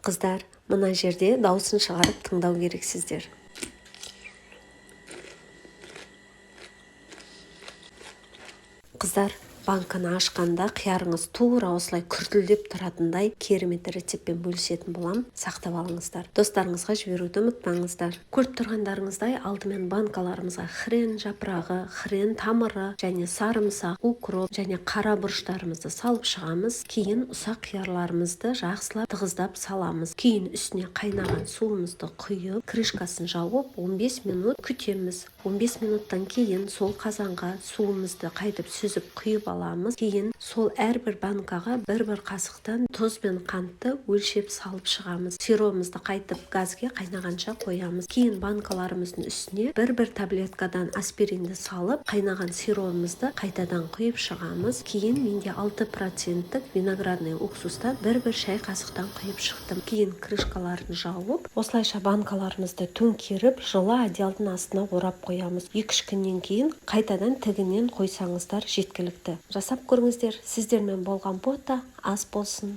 Қыздар, мына жерде даусын шығарып тыңдау керексіздер. Қыздар, банканы ашқанда қиярыңыз тура осылай күртілдеп тұратындай керемет рецептпен бөлісетін болам, сақтап алыңыздар. Достарыңызға жіберуді ұмытпаңыздар. Көріп тұрғандарыңыздай алдымен банкаларымызға хрен жапырағы, хрен тамыры және сарымсақ, укроп және қара бұрыштарымызды салып шығамыз. Кейін ұсақ қиярларымызды жақсылап тығыздап саламыз. Кейін үстіне қайнаған суымызды құйып, крышкасын жауып 15 минут күтеміз. 15 минуттан кейін сол қазанға суымызды қайтып сүзіп құйып аламыз. Кейін сол әрбір банкаға бір қасықтан тұз бен қантты өлшеп салып шығамыз. Сиропымызды қайтып газге қайнағанша қоямыз. Кейін банкаларымыздың үстіне бір таблеткадан аспиринді салып, қайнаған сиропымызды қайтадан құйып шығамыз. Кейін менде 6% виноградный уксустан бір шай қасықтан құйып шықтым. Кейін крышкаларын жауып, осылайша банкаларымызды төңкеріп, жылы одеялдың астына орап қоямыз. 2-3 күннен кейін қайтадан тігінен қойсаңыздар жеткілікті. Жасап көріңіздер. Сіздермен болған бота ас болсын.